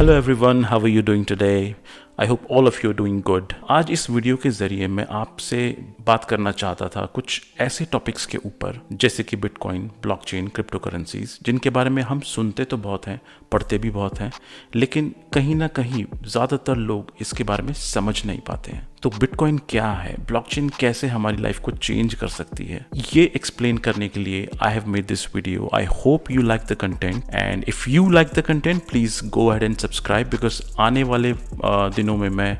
Hello everyone, how are you doing today? I hope all of you are doing good. आज इस video के ज़रिए मैं आपसे बात करना चाहता था कुछ ऐसे टॉपिक्स के ऊपर जैसे कि बिटकॉइन, ब्लॉकचेन, क्रिप्टो करेंसीज, जिनके बारे में हम सुनते तो बहुत हैं, पढ़ते भी बहुत हैं, लेकिन कहीं ना कहीं ज़्यादातर लोग इसके बारे में समझ नहीं पाते हैं। तो बिटकॉइन क्या है, ब्लॉकचेन कैसे हमारी लाइफ को चेंज कर सकती है, ये एक्सप्लेन करने के लिए I have made this video. I hope you like the content, and if you like the content please go ahead and subscribe, because आने वाले दिनों में मैं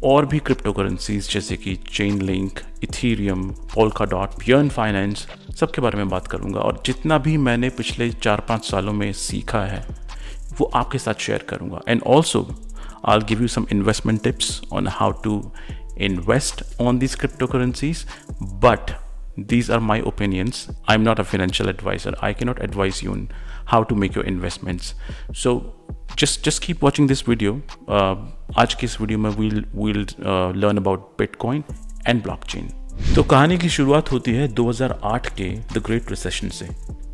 और भी क्रिप्टो करेंसीज जैसे कि Chainlink, Ethereum, Polkadot, Yearn finance, सबके बारे में बात करूंगा। और जितना भी मैंने पिछले 4-5 सालों में सीखा है वो आपके साथ शेयर करूंगा। And also I'll give you some investment tips on how to invest on these cryptocurrencies, but these are my opinions. I'm not a financial advisor. I cannot advise you on how to make your investments. So just keep watching this video. आज की इस video में we'll learn about Bitcoin and blockchain. तो कहानी की शुरुआत होती है 2008 के द ग्रेट रिसेशन से,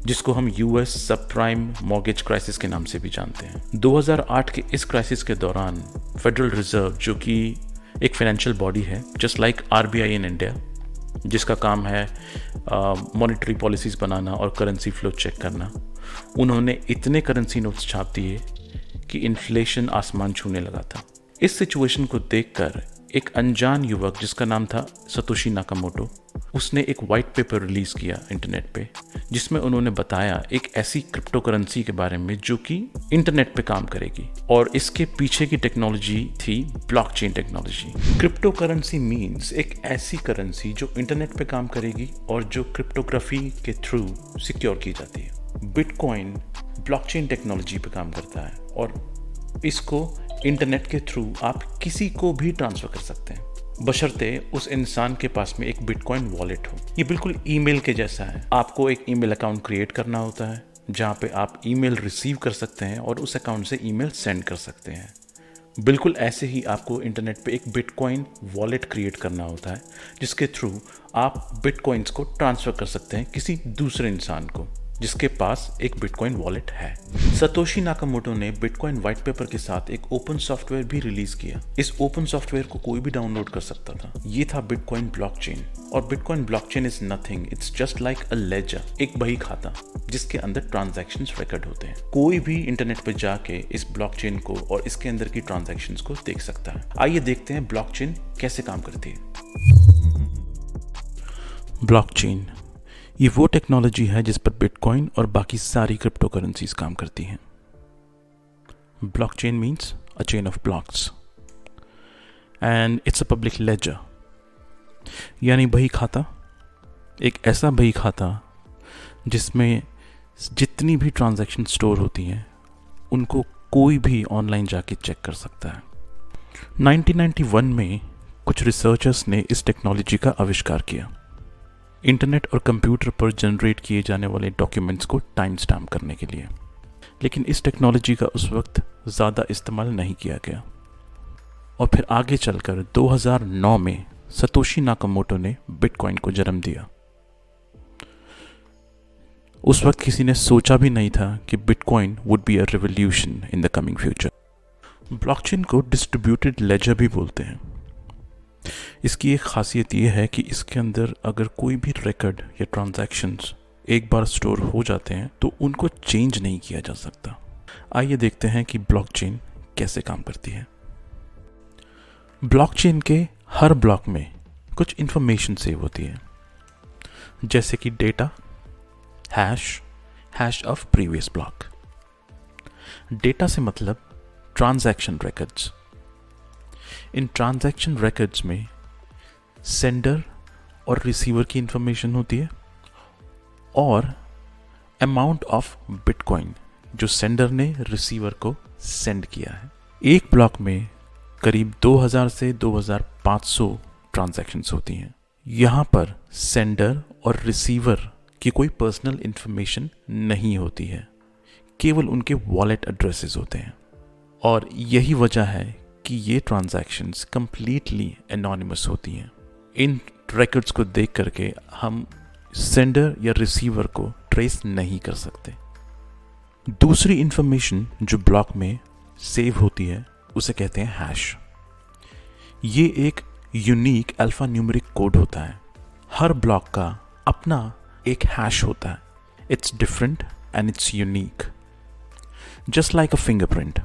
जिसको हम यूएस सब प्राइम मॉर्गेज क्राइसिस के नाम से भी जानते हैं। 2008 के इस क्राइसिस के दौरान फेडरल रिजर्व, जो कि एक फाइनेंशियल बॉडी है just like RBI in India, जिसका काम है मॉनेटरी पॉलिसीज बनाना और करेंसी फ्लो चेक करना, उन्होंने इतने करेंसी नोट्स छाप दिए कि इन्फ्लेशन आसमान छूने लगा था। इस सिचुएशन को देखकर एक अनजान युवक जिसका नाम था सतोशी नाकामोटो, उसने एक वाइट पेपर रिलीज किया इंटरनेट पे, जिसमें उन्होंने बताया एक ऐसी क्रिप्टो करेंसी के बारे में जो कि इंटरनेट पे काम करेगी, और इसके पीछे की टेक्नोलॉजी थी blockchain technology. Crypto currency means एक ऐसी करेंसी जो इंटरनेट पे काम करेगी और जो क्रिप्टोग्राफी के थ्रू सिक्योर की जाती है। बिटकॉइन ब्लॉकचेन टेक्नोलॉजी पे काम करता है और इसको इंटरनेट के थ्रू आप किसी को भी ट्रांसफर कर सकते हैं, बशर्ते उस इंसान के पास में एक बिटकॉइन वॉलेट हो। ये बिल्कुल ईमेल के जैसा है। आपको एक ईमेल अकाउंट क्रिएट करना होता है जहाँ पे आप ईमेल रिसीव कर सकते हैं और उस अकाउंट से ईमेल सेंड कर सकते हैं। बिल्कुल ऐसे ही आपको इंटरनेट पे एक बिटकॉइन वॉलेट क्रिएट करना होता है, जिसके थ्रू आप बिटकॉइंस को ट्रांसफर कर सकते हैं किसी दूसरे इंसान को जिसके पास एक बिटकॉइन वॉलेट है। सतोशी नाकामोटो ने बिटकॉइन व्हाइट पेपर के साथ एक ओपन सॉफ्टवेयर भी रिलीज किया। इस ओपन सॉफ्टवेयर को कोई भी डाउनलोड कर सकता था। ये था बिटकॉइन ब्लॉकचेन। और Bitcoin blockchain is nothing, it's just like a ledger, एक बही खाता जिसके अंदर ट्रांजैक्शंस रिकॉर्ड होते हैं। कोई भी इंटरनेट पर जाके इस ब्लॉकचेन को और इसके अंदर की ट्रांजैक्शंस को देख सकता है। आइए देखते हैं ब्लॉकचेन कैसे काम करती है। ब्लॉकचेन ये वो टेक्नोलॉजी है जिस पर बिटकॉइन और बाकी सारी क्रिप्टो करेंसीज काम करती हैं। Blockchain means a chain of blocks and it's a public ledger, यानी बही खाता, एक ऐसा बही खाता जिसमें जितनी भी ट्रांजैक्शन स्टोर होती हैं उनको कोई भी ऑनलाइन जाके चेक कर सकता है। 1991 में कुछ रिसर्चर्स ने इस टेक्नोलॉजी का आविष्कार किया, इंटरनेट और कंप्यूटर पर जनरेट किए जाने वाले डॉक्यूमेंट्स को टाइम स्टैम्प करने के लिए। लेकिन इस टेक्नोलॉजी का उस वक्त ज़्यादा इस्तेमाल नहीं किया गया, और फिर आगे चलकर 2009 में सतोशी नाकामोटो ने बिटकॉइन को जन्म दिया। उस वक्त किसी ने सोचा भी नहीं था कि bitcoin would be a revolution in the coming future. Blockchain को डिस्ट्रीब्यूटेड लेजर भी बोलते हैं। इसकी एक खासियत यह है कि इसके अंदर अगर कोई भी रिकॉर्ड या ट्रांजैक्शंस एक बार स्टोर हो जाते हैं तो उनको चेंज नहीं किया जा सकता। आइए देखते हैं कि ब्लॉकचेन कैसे काम करती है। ब्लॉकचेन के हर ब्लॉक में कुछ इंफॉर्मेशन सेव होती है, जैसे कि data, hash of previous block. Data से मतलब ट्रांजैक्शन रिकॉर्ड्स। इन ट्रांजैक्शन रिकॉर्ड्स में सेंडर और रिसीवर की इंफॉर्मेशन होती है और अमाउंट ऑफ बिटकॉइन जो सेंडर ने रिसीवर को सेंड किया है। एक ब्लॉक में करीब 2000 से 2500 ट्रांजैक्शंस होती हैं। यहाँ पर सेंडर और रिसीवर की कोई पर्सनल इंफॉर्मेशन नहीं होती है, केवल उनके वॉलेट एड्रेसेस होते हैं। और यही वजह है कि ये ट्रांजैक्शंस कंप्लीटली एनोनिमस होती हैं। इन रिकॉर्ड्स को देख करके हम सेंडर या रिसीवर को ट्रेस नहीं कर सकते। दूसरी इंफॉर्मेशन जो ब्लॉक में सेव होती है उसे कहते हैं हैश। ये एक यूनिक अल्फा न्यूमेरिक कोड होता है। हर ब्लॉक का अपना एक हैश होता है। It's different and it's unique, just like a fingerprint.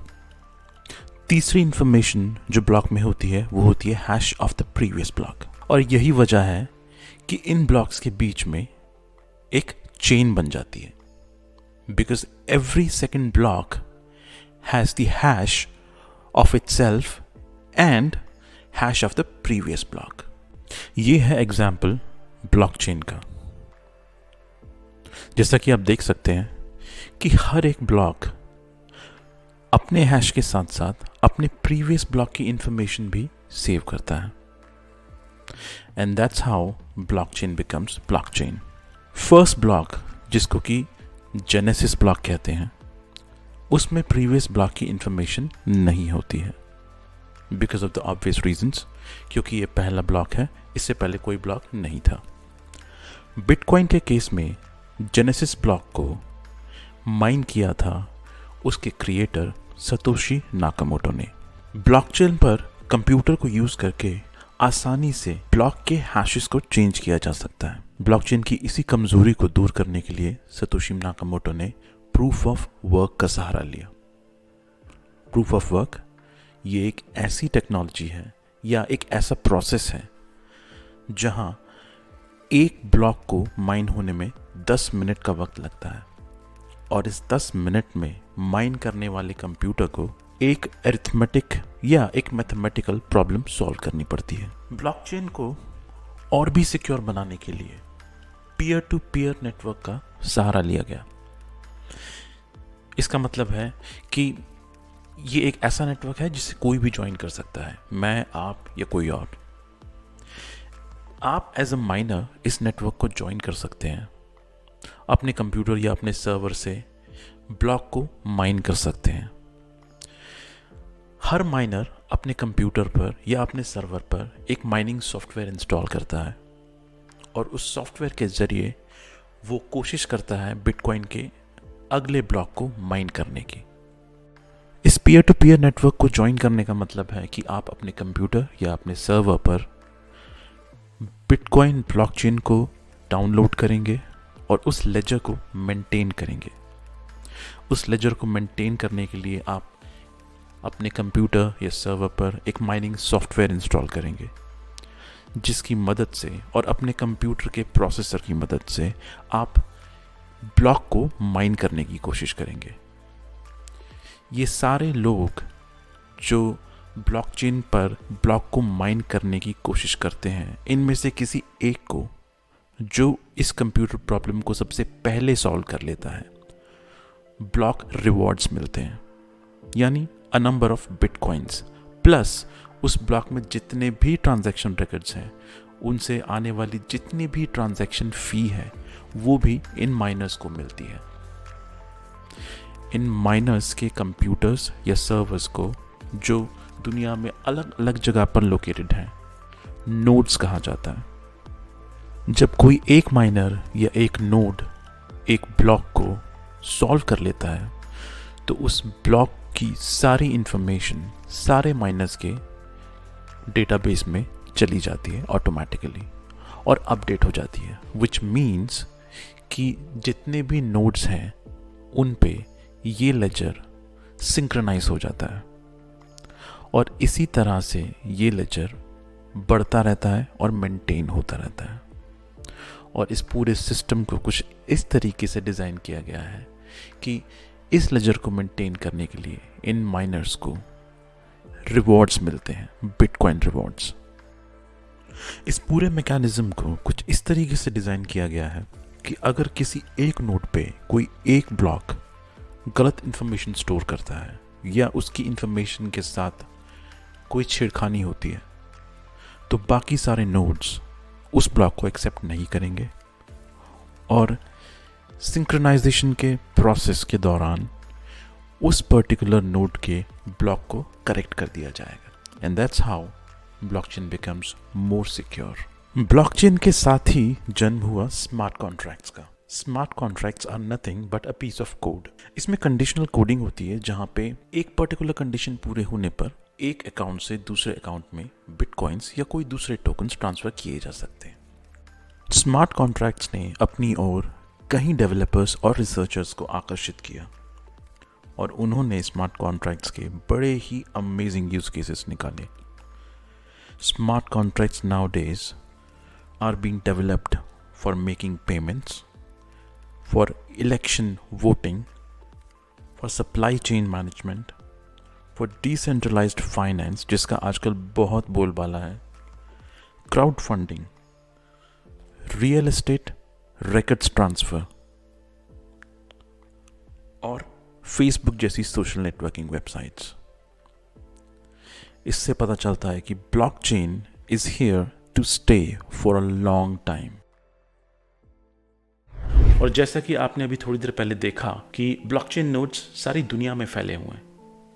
तीसरी इंफॉर्मेशन जो ब्लॉक में होती है वो होती है hash of the previous block. और यही वजह है कि इन ब्लॉक्स के बीच में एक चेन बन जाती है, because every second block has the hash of itself and hash of the previous block. ये है एग्जाम्पल ब्लॉकचेन का। जैसा कि आप देख सकते हैं कि हर एक ब्लॉक अपने हैश के साथ साथ अपने प्रीवियस ब्लॉक की इंफॉर्मेशन भी सेव करता है। And that's how blockchain becomes blockchain. First block, जिसको कि जेनेसिस ब्लॉक कहते हैं, उसमें प्रीवियस ब्लॉक की इंफॉर्मेशन नहीं होती है, because of the obvious reasons, क्योंकि ये पहला ब्लॉक है, इससे पहले कोई ब्लॉक नहीं था। बिटकॉइन के केस में जेनेसिस ब्लॉक को माइन किया था उसके क्रिएटर सतोशी नाकामोटो ने। ब्लॉकचेन पर कंप्यूटर को यूज करके आसानी से ब्लॉक के हैशेस को चेंज किया जा सकता है। ब्लॉकचेन की इसी कमजोरी को दूर करने के लिए सतोशी नाकामोटो ने प्रूफ ऑफ वर्क का सहारा लिया। प्रूफ ऑफ वर्क ये एक ऐसी टेक्नोलॉजी है या एक ऐसा प्रोसेस है जहां एक ब्लॉक को माइन होने में 10 मिनट का वक्त लगता है, और इस 10 मिनट में माइन करने वाले कंप्यूटर को एक अरिथमेटिक या एक मैथमेटिकल प्रॉब्लम सॉल्व करनी पड़ती है। ब्लॉकचेन को और भी सिक्योर बनाने के लिए पीयर टू पीयर नेटवर्क का सहारा लिया गया। इसका मतलब है कि ये एक ऐसा नेटवर्क है जिसे कोई भी ज्वाइन कर सकता है, मैं, आप या कोई और। आप एज अ माइनर इस नेटवर्क को ज्वाइन कर सकते हैं, अपने कंप्यूटर या अपने सर्वर से ब्लॉक को माइन कर सकते हैं। हर माइनर अपने कंप्यूटर पर या अपने सर्वर पर एक माइनिंग सॉफ्टवेयर इंस्टॉल करता है, और उस सॉफ्टवेयर के जरिए वो कोशिश करता है बिटकॉइन के अगले ब्लॉक को माइन करने की। इस पीयर टू पीयर नेटवर्क को ज्वाइन करने का मतलब है कि आप अपने कंप्यूटर या अपने सर्वर पर बिटकॉइन ब्लॉकचेन को डाउनलोड करेंगे और उस लेजर को मेंटेन करेंगे। उस लेजर को मेंटेन करने के लिए आप अपने कंप्यूटर या सर्वर पर एक माइनिंग सॉफ्टवेयर इंस्टॉल करेंगे, जिसकी मदद से और अपने कंप्यूटर के प्रोसेसर की मदद से आप ब्लॉक को माइन करने की कोशिश करेंगे। ये सारे लोग जो ब्लॉकचेन पर ब्लॉक को माइन करने की कोशिश करते हैं, इनमें से किसी एक को जो इस कंप्यूटर प्रॉब्लम को सबसे पहले सॉल्व कर लेता है, ब्लॉक रिवॉर्ड्स मिलते हैं, यानी a number of bitcoins plus उस ब्लॉक में जितने भी ट्रांजैक्शन रिकॉर्ड्स हैं, उनसे आने वाली जितनी भी ट्रांजैक्शन फी है, वो भी इन माइनर्स को मिलती है। इन माइनर्स के कंप्यूटर्स या सर्वर्स को, जो दुनिया में अलग अलग जगह पर लोकेटेड हैं, नोड्स कहा जाता है। जब कोई एक माइनर या एक नोड एक ब्लॉक को सॉल्व कर लेता है, तो उस ब्लॉक की सारी इंफॉर्मेशन सारे माइनर्स के डेटाबेस में चली जाती है ऑटोमेटिकली और अपडेट हो जाती है, विच मीन्स कि जितने भी नोड्स हैं उन पे ये लेजर सिंक्रोनाइज हो जाता है, और इसी तरह से ये लेजर बढ़ता रहता है और मेंटेन होता रहता है। और इस पूरे सिस्टम को कुछ इस तरीके से डिज़ाइन किया गया है कि इस लेजर को मेंटेन करने के लिए इन माइनर्स को रिवॉर्ड्स मिलते हैं, बिटकॉइन रिवॉर्ड्स। इस पूरे मैकेनिज्म को कुछ इस तरीके से डिज़ाइन किया गया है कि अगर किसी एक नोड पे कोई एक ब्लॉक गलत इंफॉर्मेशन स्टोर करता है या उसकी इंफॉर्मेशन के साथ कोई छेड़खानी होती है, तो बाकी सारे नोड्स उस ब्लॉक को एक्सेप्ट नहीं करेंगे, और सिंक्रोनाइजेशन के प्रोसेस के दौरान उस पर्टिकुलर नोड के ब्लॉक को करेक्ट कर दिया जाएगा। And that's how blockchain becomes more secure. Blockchain के साथ ही जन्म हुआ स्मार्ट कॉन्ट्रैक्ट्स का। Smart contracts are nothing but a piece of code. इसमें कंडीशनल कोडिंग होती है जहां पे एक पर्टिकुलर कंडीशन पूरे होने पर एक अकाउंट से दूसरे अकाउंट में बिटकॉइंस या कोई दूसरे टोकन्स ट्रांसफर किए जा सकते हैं। स्मार्ट कॉन्ट्रैक्ट्स ने अपनी ओर कई डेवलपर्स और रिसर्चर्स को आकर्षित किया और उन्होंने स्मार्ट कॉन्ट्रैक्ट्स के बड़े ही अमेजिंग यूज केसेस निकाले। Smart contracts nowadays are being developed for making payments, for election voting, for supply chain management, for decentralized finance जिसका आजकल बहुत बोलबाला है, crowdfunding, real estate, records transfer और फेसबुक जैसी सोशल नेटवर्किंग वेबसाइट्स। इससे पता चलता है कि blockchain is here to stay for a long time. और जैसा कि आपने अभी थोड़ी देर पहले देखा कि ब्लॉकचेन नोड्स सारी दुनिया में फैले हुए हैं।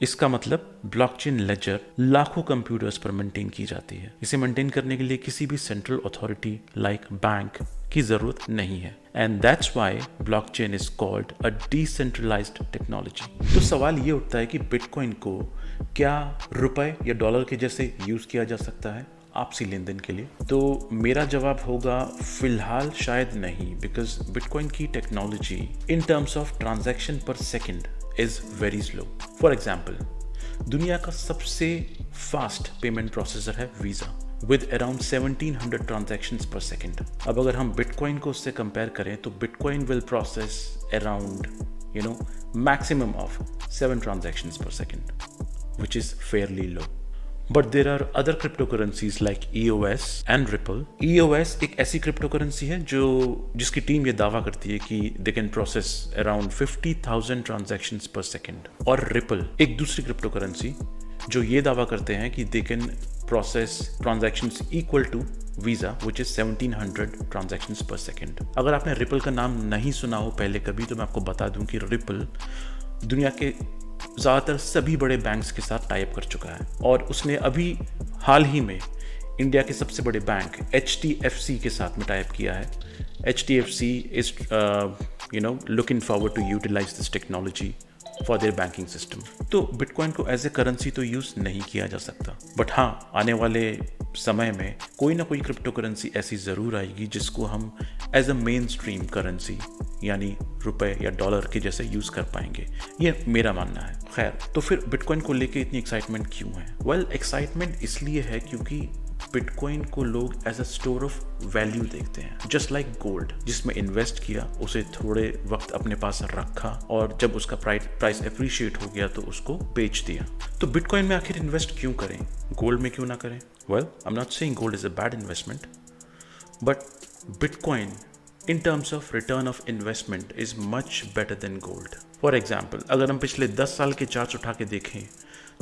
इसका मतलब ब्लॉकचेन लेजर लाखों कंप्यूटर्स पर मेंटेन की जाती है। इसे मेंटेन करने के लिए किसी भी सेंट्रल अथॉरिटी लाइक बैंक की जरूरत नहीं है। And that's why blockchain is called a decentralised technology. तो सवाल ये उठता है कि बिटकॉइन को क्या रुपए या डॉलर के जैसे यूज किया जा सकता है आपसी लेन देन के लिए? तो मेरा जवाब होगा फिलहाल शायद नहीं, बिकॉज बिटकॉइन की technology in terms of transaction per second is very slow. For example, दुनिया का सबसे फास्ट पेमेंट प्रोसेसर है Visa with around 1700 transactions per second. अब अगर हम बिटकॉइन को उससे कंपेयर करें तो bitcoin will process around maximum of 7 transactions per second, which is fairly low. But there are other cryptocurrencies like EOS and Ripple. EOS एक ऐसी crypto currency है जिसकी टीम ये दावा करती है कि they can process around 50,000 transactions per second. और Ripple एक दूसरी क्रिप्टो करेंसी जो ये दावा करते हैं कि they can process transactions equal to Visa, which is 1700 transactions per second. अगर आपने Ripple का नाम नहीं सुना हो पहले कभी, तो मैं आपको बता दूं कि Ripple दुनिया के ज़्यादातर सभी बड़े बैंक्स के साथ टाई अप कर चुका है और उसने अभी हाल ही में इंडिया के सबसे बड़े बैंक HDFC के साथ में टाई अप किया है। HDFC is looking forward to utilise this technology for their banking system. तो बिटकॉइन को एज ए करेंसी तो यूज़ नहीं किया जा सकता, बट हाँ, आने वाले समय में कोई ना कोई क्रिप्टो करेंसी ऐसी ज़रूर आएगी जिसको हम as a mainstream currency यानी रुपए या डॉलर के जैसे यूज़ कर पाएंगे। ये मेरा मानना है। खैर, तो फिर बिटकॉइन को लेके इतनी एक्साइटमेंट क्यों है? वेल, एक्साइटमेंट इसलिए है क्योंकि बिटकॉइन को लोग as a store of value देखते हैं, जस्ट लाइक गोल्ड, जिसमें इन्वेस्ट किया, उसे थोड़े वक्त अपने पास रखा और जब उसका प्राइस एप्रिशिएट हो गया तो उसको बेच दिया। तो बिटकॉइन में आखिर इन्वेस्ट क्यों करें, गोल्ड में क्यों ना करें? Well, I am not saying gold is a bad investment, but bitcoin in terms of return of investment is much better than gold. For example, अगर हम पिछले 10 साल के चार्ट्स उठा के देखें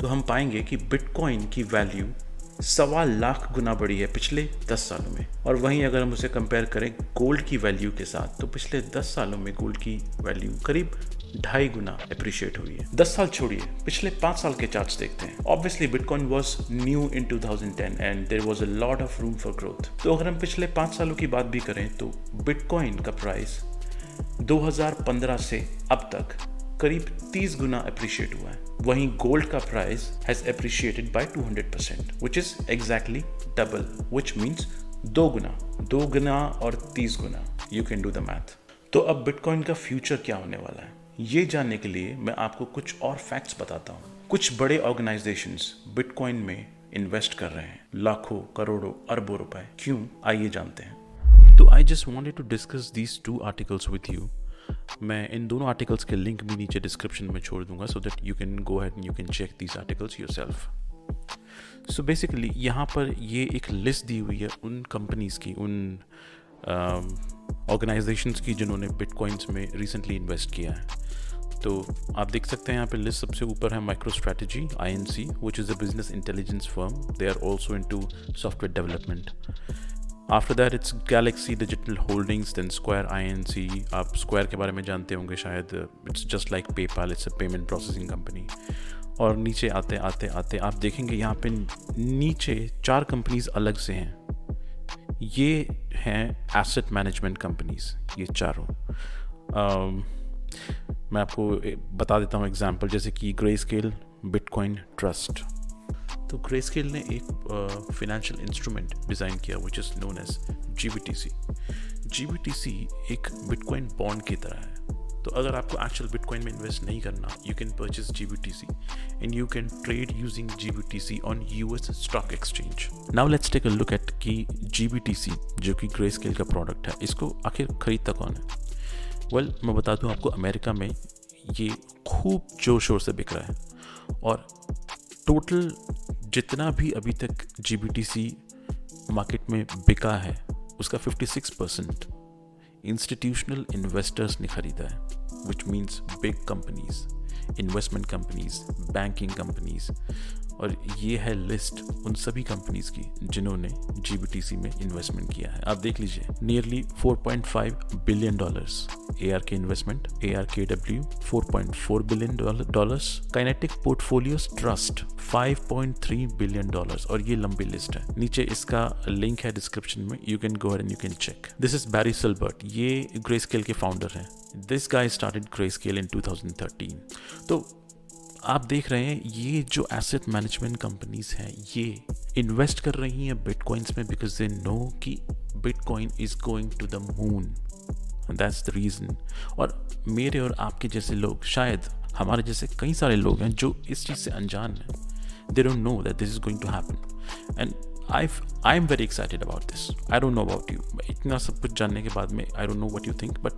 तो हम पाएंगे कि बिटकॉइन की वैल्यू 1.25 लाख गुना बढ़ी है पिछले 10 सालों में। और वहीं अगर हम उसे कंपेयर करें गोल्ड की वैल्यू के साथ तो पिछले 10 सालों में गोल्ड की वैल्यू करीब 2.5 गुना अप्रिशिएट हुई है। 10 साल छोड़िए, पिछले 5 साल के चार्ट्स देखते हैं। Obviously Bitcoin was new in 2010 and there was a lot of room for growth. तो अगर हम पिछले 5 सालों की बात भी करें तो बिटकॉइन का प्राइस 2015 से अब तक करीब 30 गुना अप्रिशिएट हुआ है। वहीं गोल्ड का price has appreciated by 200%, which is exactly double, which means 2 गुना और 30 गुना। You can do the math. तो अब बिटकॉइन का फ्यूचर क्या होने वाला है, ये जानने के लिए मैं आपको कुछ और फैक्ट्स बताता हूँ। कुछ बड़े ऑर्गेनाइजेशंस बिटकॉइन में इन्वेस्ट कर रहे हैं, लाखों, करोड़ों, अरबों रुपए। क्यों, आइए जानते हैं। तो I just wanted to discuss these 2 articles with you. मैं इन दोनों आर्टिकल्स के लिंक भी नीचे डिस्क्रिप्शन में छोड़ दूंगा so that you can go ahead and you can check these articles yourself. So basically यहाँ पर ये एक लिस्ट दी हुई है उन कंपनीज की, उन ऑर्गेनाइजेशंस की जिन्होंने बिटकॉइंस में रिसेंटली इन्वेस्ट किया है। तो आप देख सकते हैं यहाँ पे लिस्ट सबसे ऊपर है MicroStrategy INC, which is a business intelligence firm. They are also into software development. After that it's Galaxy Digital Holdings, then Square INC. आप Square के बारे में जानते होंगे शायद, it's just like PayPal, it's a payment processing company. और नीचे आते आते आप देखेंगे यहाँ पे नीचे 4 कंपनीज अलग से हैं। ये हैं एसेट मैनेजमेंट कंपनीज, ये चारों। मैं आपको बता देता हूँ एग्जांपल, जैसे कि ग्रेस्केल, बिटकॉइन ट्रस्ट। तो ग्रेस्केल ने एक फिनेंशियल इंस्ट्रूमेंट डिज़ाइन किया which is known as GBTC। GBTC एक बिटकॉइन बॉन्ड की तरह है। तो अगर आपको एक्चुअल बिटकॉइन में इन्वेस्ट नहीं करना, you can purchase GBTC and you can trade using GBTC on US stock exchange. Now let's take a look at कि GBTC जो कि ग्रेस्केल का प्रोडक्ट है, इसको आखिर खरीदता कौन है? वेल, मैं बता दूं आपको, अमेरिका में ये खूब जोर शोर से बिक रहा है और टोटल जितना भी अभी तक GBTC मार्केट में बिका है उसका 56% इंस्टीट्यूशनल इन्वेस्टर्स ने खरीदा है, which means big companies, investment companies, banking companies. और ये है लिस्ट उन सभी कंपनीज की जिन्होंने GBTC में इन्वेस्टमेंट किया है। आप देख लीजिए, nearly $4.5 billion ARK investment, ARKW $4.4 billion, kinetic portfolios trust $5.3 billion, और ये लंबी लिस्ट है। नीचे इसका लिंक है डिस्क्रिप्शन में, you can go and you can check. This is Barry Silbert, ये ग्रेस्केल के फाउंडर हैं। This guy started Grayscale in 2013। तो आप देख रहे हैं ये जो एसेट मैनेजमेंट कंपनीज हैं ये इन्वेस्ट कर रही हैं बिटकॉइंस में बिकॉज दे नो कि Bitcoin is going to the moon, that's the reason. और मेरे और आपके जैसे लोग, शायद हमारे जैसे कई सारे लोग हैं जो इस चीज़ से अनजान हैं, they don't know that this is going to happen and I am very excited about this. I don't know about you, इतना सब कुछ जानने के बाद में I don't know what you think, but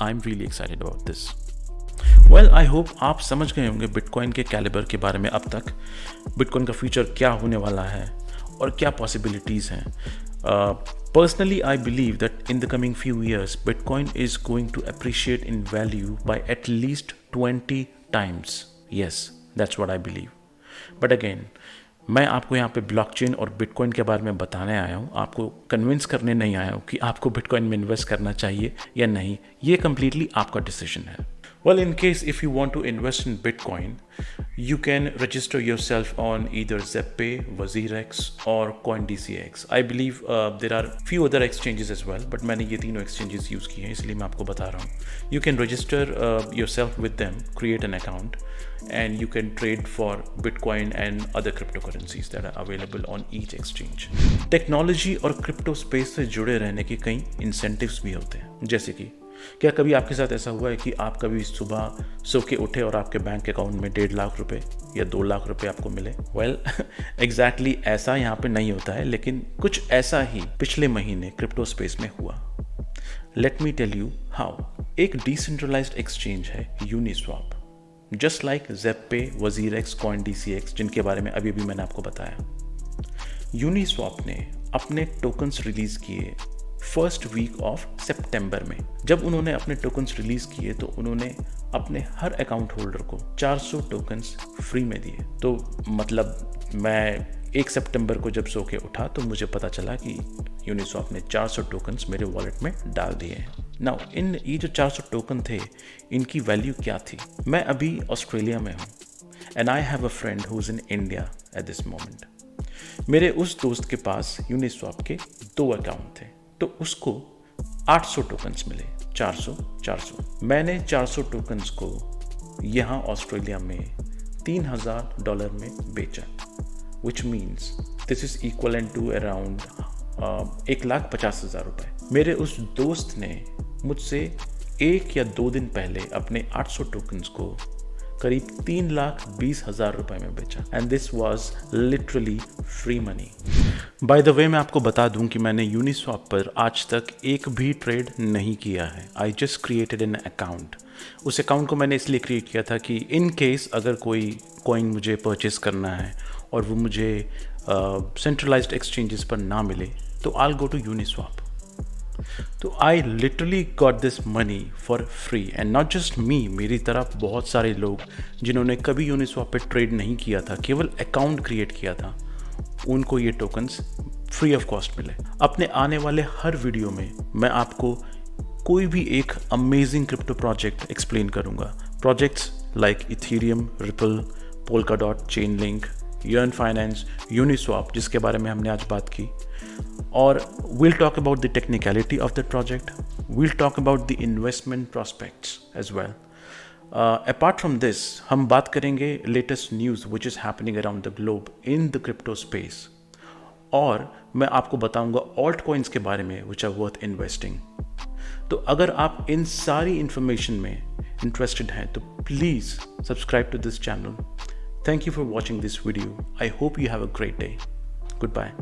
I am really excited about this. Well, I hope आप समझ गए होंगे बिटकॉइन के कैलिबर के बारे में अब तक, बिटकॉइन का फ्यूचर क्या होने वाला है और क्या पॉसिबिलिटीज़ हैं। Personally I believe that in the coming few years Bitcoin is going to appreciate in value by at least 20 times। Yes, that's what I believe. But again, मैं आपको यहाँ पे ब्लॉकचेन और बिटकॉइन के बारे में बताने आया हूँ, आपको कन्विंस करने नहीं आया हूँ कि आपको बिटकॉइन में इन्वेस्ट करना चाहिए या नहीं। ये कम्प्लीटली आपका डिसीजन है। Well, in case if you want to invest in Bitcoin, you can register yourself on either Zeppay, WazirX or CoinDCX. I believe there are few other exchanges as well, but मैंने ये तीनों exchanges use किए हैं, इसलिए मैं आपको बता रहा हूँ। You can register yourself with them, create an account, and you can trade for Bitcoin and other cryptocurrencies that are available on each exchange. Technology और क्रिप्टो स्पेस से जुड़े रहने के कई incentives भी होते हैं, जैसे कि क्या कभी आपके साथ ऐसा हुआ है कि आप कभी सुबह सो के उठे और आपके बैंक अकाउंट में 1.5 लाख रुपए या 2 लाख रुपए आपको मिले? वेल, एग्जैक्टली ऐसा यहाँ पे नहीं होता है, लेकिन कुछ ऐसा ही पिछले महीने क्रिप्टो स्पेस में हुआ। Let me tell you how. एक डिसेंट्रलाइज्ड एक्सचेंज है Uniswap, just like ZebPay, WazirX, CoinDCX, जिनके बारे में अभी मैंने आपको बताया। यूनिस्वैप ने अपने टोकन्स रिलीज किए फर्स्ट वीक ऑफ सितंबर में। जब उन्होंने अपने टोकन्स रिलीज किए तो उन्होंने अपने हर अकाउंट होल्डर को 400 टोकन्स फ्री में दिए। तो मतलब मैं 1 सितंबर को जब सो के उठा तो मुझे पता चला कि यूनिस्वैप ने 400 टोकन्स मेरे वॉलेट में डाल दिए हैं। नाउ ये जो 400 टोकन थे, इनकी वैल्यू क्या थी? मैं अभी ऑस्ट्रेलिया में हूँ and I have a friend who is in India at this moment. मेरे उस दोस्त के पास यूनिस्वैप के 2 अकाउंट थे, तो उसको 800 टोकन्स मिले, 400। मैंने 400 टोकन्स को यहाँ ऑस्ट्रेलिया में $3,000 में बेचा, which means this is equivalent to around 1,50,000 रुपये। मेरे उस दोस्त ने मुझसे 1 या 2 दिन पहले अपने 800 टोकन्स को करीब 3,20,000 रुपये में बेचा, and this was literally free money. By the way, मैं आपको बता दूं कि मैंने यूनिस्वैप पर आज तक एक भी ट्रेड नहीं किया है। I just created an account. उस अकाउंट को मैंने इसलिए क्रिएट किया था कि इन केस अगर कोई कॉइन मुझे परचेस करना है और वो मुझे सेंट्रलाइज्ड एक्सचेंजेस पर ना मिले, तो आई गो टू यूनिस्वैप। तो I literally got this money for free, and not just me, मेरी तरफ बहुत सारे लोग जिन्होंने कभी यूनिस्वैप पे ट्रेड नहीं किया था, केवल अकाउंट क्रिएट किया था, उनको ये टोकन्स फ्री ऑफ कॉस्ट मिले। अपने आने वाले हर वीडियो में मैं आपको कोई भी एक अमेजिंग क्रिप्टो प्रोजेक्ट एक्सप्लेन करूंगा। Projects like Ethereum, Ripple, Polkadot, Chainlink, Yearn finance, Uniswap, जिसके बारे में हमने आज बात की, और we'll talk about the technicality of the project. We'll talk about the investment prospects as well. Apart from this, हम बात करेंगे latest news which is happening around the globe in the crypto space. और मैं आपको बताऊंगा alt coins के बारे में विच आर वर्थ इन्वेस्टिंग. तो अगर आप इन सारी इंफॉर्मेशन में इंटरेस्टेड हैं तो please subscribe to this channel. Thank you for watching this video. I hope you have a great day. Good bye.